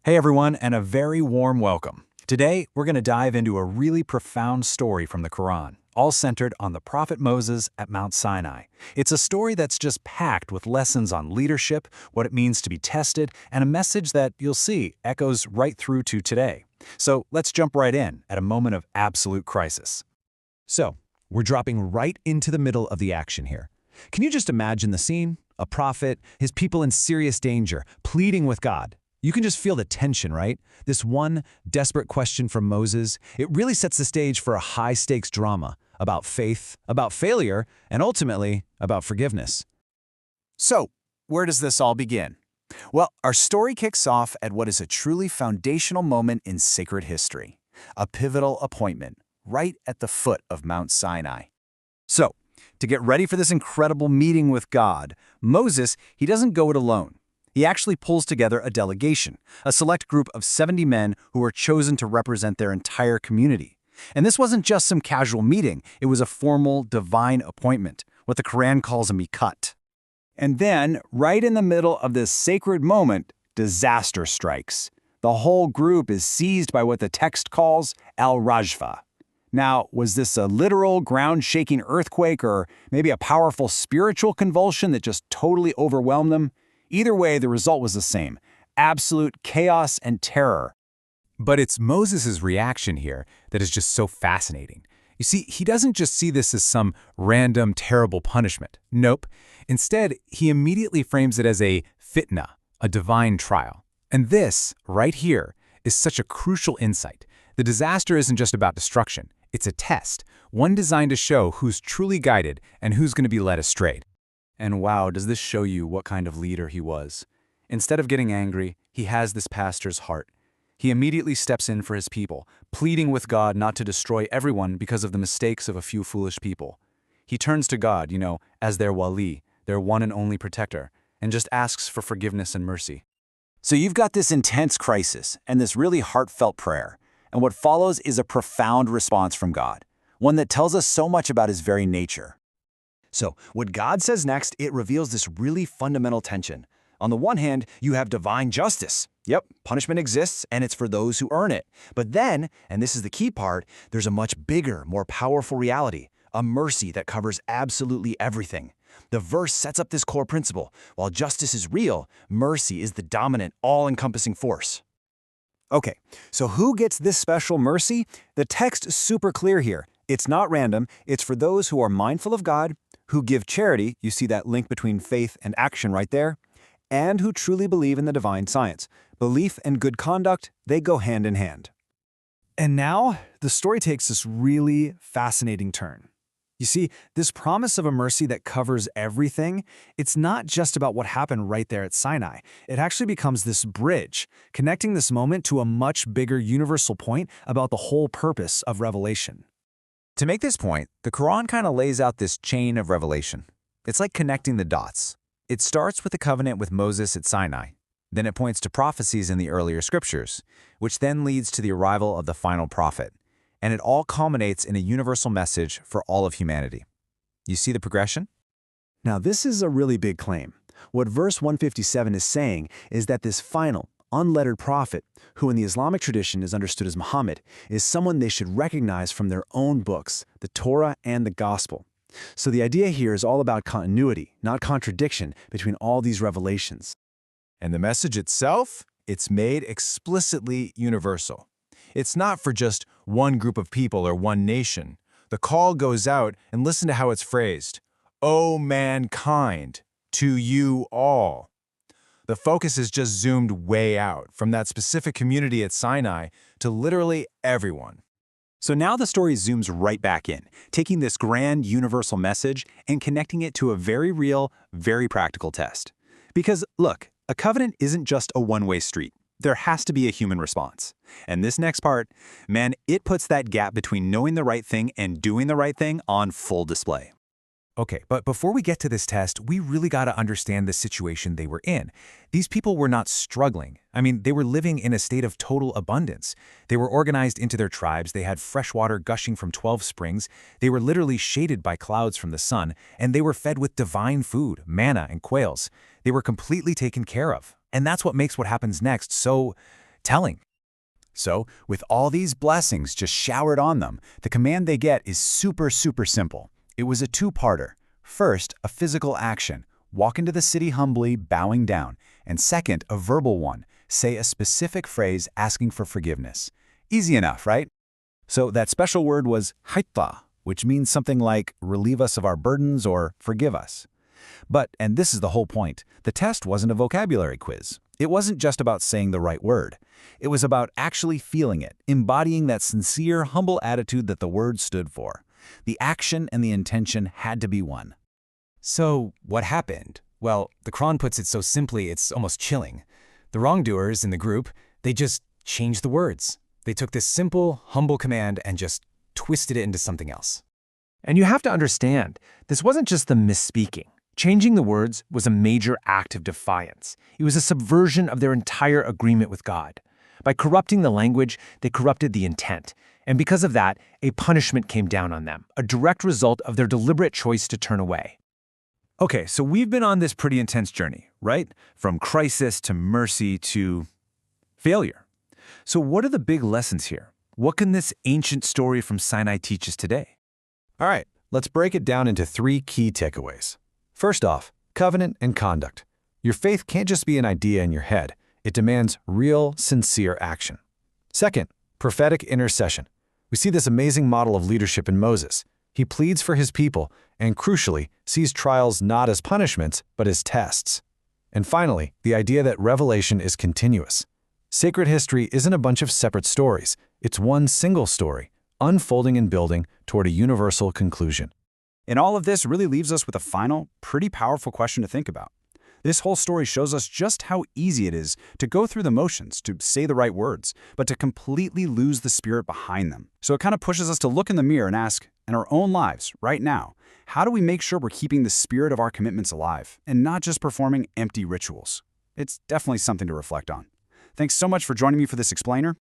Hey everyone, and a very warm welcome. Today, we're going to dive into a really profound story from the Quran, all centered on the prophet Moses at Mount Sinai. It's a story that's just packed with lessons on leadership, what it means to be tested, and a message that, you'll see, echoes right through to today. So let's jump right in at a moment of absolute crisis. So, we're dropping right into the middle of the action here. Can you just imagine the scene? A prophet, his people in serious danger, pleading with God. You can just feel the tension, right? This one desperate question from Moses, it really sets the stage for a high-stakes drama about faith, about failure, and ultimately, about forgiveness. So, where does this all begin? Well, our story kicks off at what is a truly foundational moment in sacred history, a pivotal appointment, right at the foot of Mount Sinai. So, to get ready for this incredible meeting with God, Moses, he doesn't go it alone. He actually pulls together a delegation, a select group of 70 men who were chosen to represent their entire community. And this wasn't just some casual meeting, it was a formal divine appointment, what the Quran calls a miqat. And then, right in the middle of this sacred moment, disaster strikes. The whole group is seized by what the text calls al-rajfa. Now, was this a literal ground-shaking earthquake or maybe a powerful spiritual convulsion that just totally overwhelmed them? Either way, the result was the same: absolute chaos and terror. But it's Moses' reaction here that is just so fascinating. You see, he doesn't just see this as some random, terrible punishment. Nope. Instead, he immediately frames it as a fitna, a divine trial. And this, right here, is such a crucial insight. The disaster isn't just about destruction. It's a test, one designed to show who's truly guided and who's going to be led astray. And wow, does this show you what kind of leader he was? Instead of getting angry, he has this pastor's heart. He immediately steps in for his people, pleading with God not to destroy everyone because of the mistakes of a few foolish people. He turns to God, as their wali, their one and only protector, and just asks for forgiveness and mercy. So you've got this intense crisis and this really heartfelt prayer, and what follows is a profound response from God, one that tells us so much about his very nature. So, what God says next, it reveals this really fundamental tension. On the one hand, you have divine justice. Yep, punishment exists, and it's for those who earn it. But then, and this is the key part, there's a much bigger, more powerful reality, a mercy that covers absolutely everything. The verse sets up this core principle. While justice is real, mercy is the dominant, all-encompassing force. Okay, so who gets this special mercy? The text is super clear here. It's not random. It's for those who are mindful of God, who give charity, you see that link between faith and action right there, and who truly believe in the divine science. Belief and good conduct, they go hand in hand. And now, the story takes this really fascinating turn. You see, this promise of a mercy that covers everything, it's not just about what happened right there at Sinai. It actually becomes this bridge, connecting this moment to a much bigger universal point about the whole purpose of Revelation. To make this point, the Quran kind of lays out this chain of revelation. It's like connecting the dots. It starts with the covenant with Moses at Sinai. Then it points to prophecies in the earlier scriptures, which then leads to the arrival of the final prophet. And it all culminates in a universal message for all of humanity. You see the progression? Now, this is a really big claim. What verse 157 is saying is that this final, unlettered prophet, who in the Islamic tradition is understood as Muhammad, is someone they should recognize from their own books, the Torah and the Gospel. So the idea here is all about continuity, not contradiction, between all these revelations. And the message itself, it's made explicitly universal. It's not for just one group of people or one nation. The call goes out, and listen to how it's phrased. O mankind, to you all. The focus is just zoomed way out from that specific community at Sinai to literally everyone. So now the story zooms right back in, taking this grand universal message and connecting it to a very real, very practical test. Because, look, a covenant isn't just a one-way street. There has to be a human response. And this next part, man, it puts that gap between knowing the right thing and doing the right thing on full display. Okay, but before we get to this test, we really got to understand the situation they were in. These people were not struggling. I mean, they were living in a state of total abundance. They were organized into their tribes, they had fresh water gushing from 12 springs, they were literally shaded by clouds from the sun, and they were fed with divine food, manna and quails. They were completely taken care of. And that's what makes what happens next so telling. So, with all these blessings just showered on them, the command they get is super simple. It was a two-parter. First, a physical action. Walk into the city humbly, bowing down. And second, a verbal one. Say a specific phrase asking for forgiveness. Easy enough, right? So that special word was taqwā, which means something like relieve us of our burdens or forgive us. But, and this is the whole point, the test wasn't a vocabulary quiz. It wasn't just about saying the right word. It was about actually feeling it, embodying that sincere, humble attitude that the word stood for. The action and the intention had to be one. So, what happened? Well, the Quran puts it so simply, it's almost chilling. The wrongdoers in the group, they just changed the words. They took this simple, humble command and just twisted it into something else. And you have to understand, this wasn't just the misspeaking. Changing the words was a major act of defiance. It was a subversion of their entire agreement with God. By corrupting the language, they corrupted the intent. And because of that, a punishment came down on them, a direct result of their deliberate choice to turn away. Okay, so we've been on this pretty intense journey, right? From crisis to mercy to failure. So what are the big lessons here? What can this ancient story from Sinai teach us today? All right, let's break it down into 3 key takeaways. First off, covenant and conduct. Your faith can't just be an idea in your head. It demands real, sincere action. Second, prophetic intercession. We see this amazing model of leadership in Moses. He pleads for his people and, crucially, sees trials not as punishments, but as tests. And finally, the idea that revelation is continuous. Sacred history isn't a bunch of separate stories. It's one single story, unfolding and building toward a universal conclusion. And all of this really leaves us with a final, pretty powerful question to think about. This whole story shows us just how easy it is to go through the motions, to say the right words, but to completely lose the spirit behind them. So it kind of pushes us to look in the mirror and ask, in our own lives, right now, how do we make sure we're keeping the spirit of our commitments alive and not just performing empty rituals? It's definitely something to reflect on. Thanks so much for joining me for this explainer.